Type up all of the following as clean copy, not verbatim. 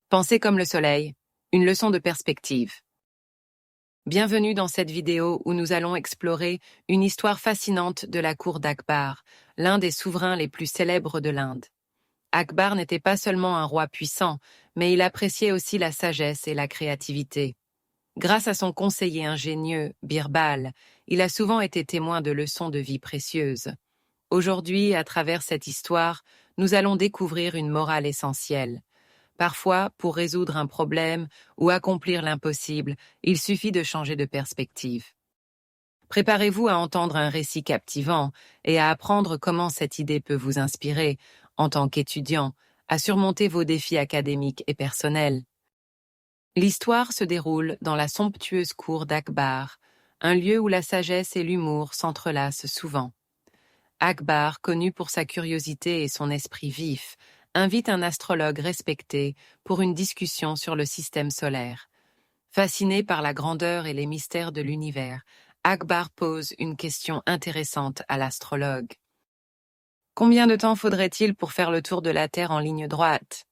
Pensez comme le soleil, une leçon de perspective. Bienvenue dans cette vidéo où nous allons explorer une histoire fascinante de la cour d'Akbar, l'un des souverains les plus célèbres de l'Inde. Akbar n'était pas seulement un roi puissant, mais il appréciait aussi la sagesse et la créativité. Grâce à son conseiller ingénieux, Birbal, il a souvent été témoin de leçons de vie précieuses. Aujourd'hui, à travers cette histoire, nous allons découvrir une morale essentielle. Parfois, pour résoudre un problème ou accomplir l'impossible, il suffit de changer de perspective. Préparez-vous à entendre un récit captivant et à apprendre comment cette idée peut vous inspirer, en tant qu'étudiant, à surmonter vos défis académiques et personnels. L'histoire se déroule dans la somptueuse cour d'Akbar, un lieu où la sagesse et l'humour s'entrelacent souvent. Akbar, connu pour sa curiosité et son esprit vif, invite un astrologue respecté pour une discussion sur le système solaire. Fasciné par la grandeur et les mystères de l'univers, Akbar pose une question intéressante à l'astrologue. Combien de temps faudrait-il pour faire le tour de la Terre en ligne droite?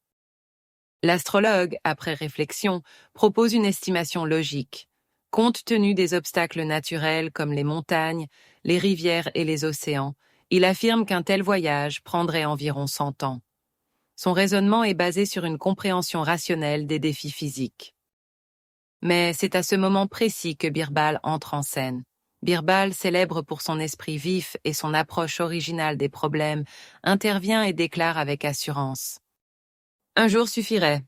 L'astrologue, après réflexion, propose une estimation logique. Compte tenu des obstacles naturels comme les montagnes, les rivières et les océans, il affirme qu'un tel voyage prendrait environ 100 ans. Son raisonnement est basé sur une compréhension rationnelle des défis physiques. Mais c'est à ce moment précis que Birbal entre en scène. Birbal, célèbre pour son esprit vif et son approche originale des problèmes, intervient et déclare avec assurance. Un jour suffirait.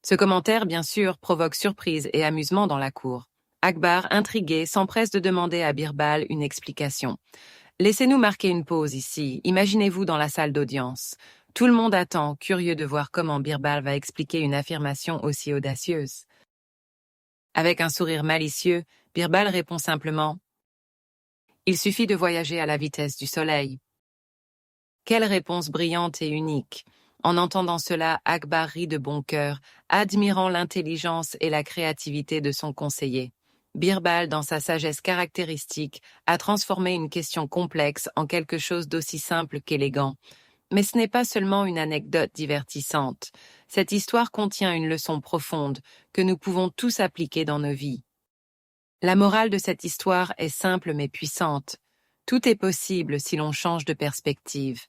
Ce commentaire, bien sûr, provoque surprise et amusement dans la cour. Akbar, intrigué, s'empresse de demander à Birbal une explication. Laissez-nous marquer une pause ici, imaginez-vous dans la salle d'audience. Tout le monde attend, curieux de voir comment Birbal va expliquer une affirmation aussi audacieuse. Avec un sourire malicieux, Birbal répond simplement « Il suffit de voyager à la vitesse du soleil ». Quelle réponse brillante et unique! En entendant cela, Akbar rit de bon cœur, admirant l'intelligence et la créativité de son conseiller. Birbal, dans sa sagesse caractéristique, a transformé une question complexe en quelque chose d'aussi simple qu'élégant. Mais ce n'est pas seulement une anecdote divertissante. Cette histoire contient une leçon profonde que nous pouvons tous appliquer dans nos vies. La morale de cette histoire est simple mais puissante. Tout est possible si l'on change de perspective.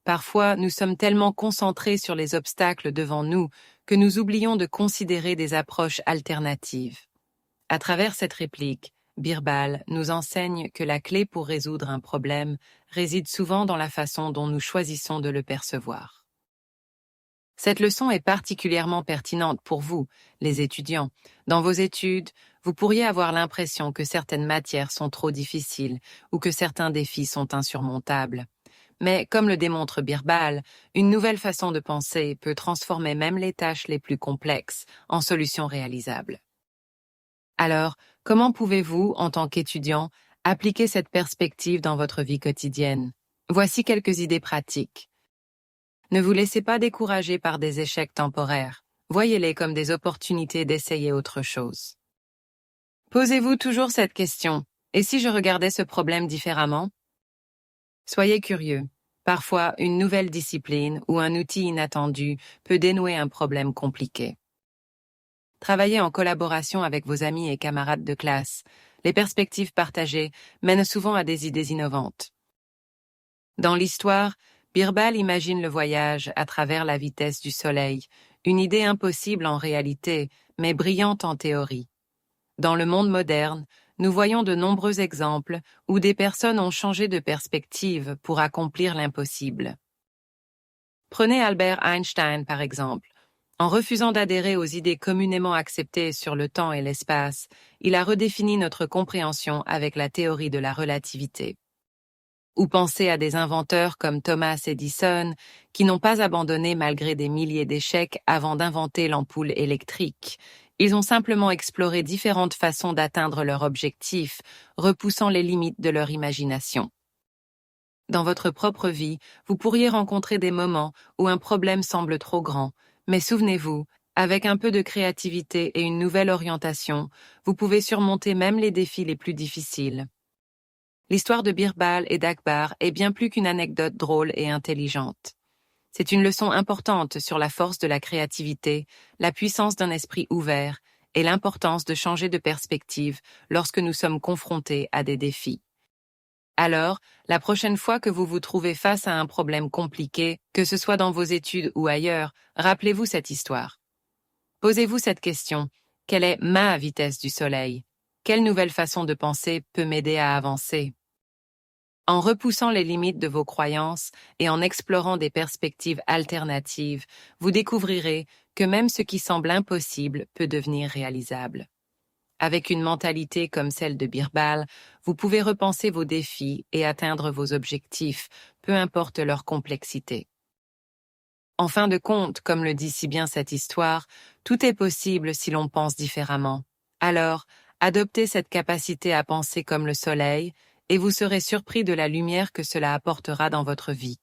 Parfois, nous sommes tellement concentrés sur les obstacles devant nous que nous oublions de considérer des approches alternatives. À travers cette réplique, Birbal nous enseigne que la clé pour résoudre un problème réside souvent dans la façon dont nous choisissons de le percevoir. Cette leçon est particulièrement pertinente pour vous, les étudiants. Dans vos études, vous pourriez avoir l'impression que certaines matières sont trop difficiles ou que certains défis sont insurmontables. Mais, comme le démontre Birbal, une nouvelle façon de penser peut transformer même les tâches les plus complexes en solutions réalisables. Alors, comment pouvez-vous, en tant qu'étudiant, appliquer cette perspective dans votre vie quotidienne? Voici quelques idées pratiques. Ne vous laissez pas décourager par des échecs temporaires. Voyez-les comme des opportunités d'essayer autre chose. Posez-vous toujours cette question. Et si je regardais ce problème différemment? Soyez curieux. Parfois, une nouvelle discipline ou un outil inattendu peut dénouer un problème compliqué. Travaillez en collaboration avec vos amis et camarades de classe. Les perspectives partagées mènent souvent à des idées innovantes. Dans l'histoire, Birbal imagine le voyage à travers la vitesse du soleil, une idée impossible en réalité, mais brillante en théorie. Dans le monde moderne, nous voyons de nombreux exemples où des personnes ont changé de perspective pour accomplir l'impossible. Prenez Albert Einstein par exemple. En refusant d'adhérer aux idées communément acceptées sur le temps et l'espace, il a redéfini notre compréhension avec la théorie de la relativité. Ou pensez à des inventeurs comme Thomas Edison, qui n'ont pas abandonné malgré des milliers d'échecs avant d'inventer l'ampoule électrique. Ils ont simplement exploré différentes façons d'atteindre leur objectif, repoussant les limites de leur imagination. Dans votre propre vie, vous pourriez rencontrer des moments où un problème semble trop grand, mais souvenez-vous, avec un peu de créativité et une nouvelle orientation, vous pouvez surmonter même les défis les plus difficiles. L'histoire de Birbal et d'Akbar est bien plus qu'une anecdote drôle et intelligente. C'est une leçon importante sur la force de la créativité, la puissance d'un esprit ouvert et l'importance de changer de perspective lorsque nous sommes confrontés à des défis. Alors, la prochaine fois que vous vous trouvez face à un problème compliqué, que ce soit dans vos études ou ailleurs, rappelez-vous cette histoire. Posez-vous cette question. Quelle est ma vitesse du soleil? Quelle nouvelle façon de penser peut m'aider à avancer? En repoussant les limites de vos croyances et en explorant des perspectives alternatives, vous découvrirez que même ce qui semble impossible peut devenir réalisable. Avec une mentalité comme celle de Birbal, vous pouvez repenser vos défis et atteindre vos objectifs, peu importe leur complexité. En fin de compte, comme le dit si bien cette histoire, tout est possible si l'on pense différemment. Alors, adoptez cette capacité à penser comme le soleil, et vous serez surpris de la lumière que cela apportera dans votre vie.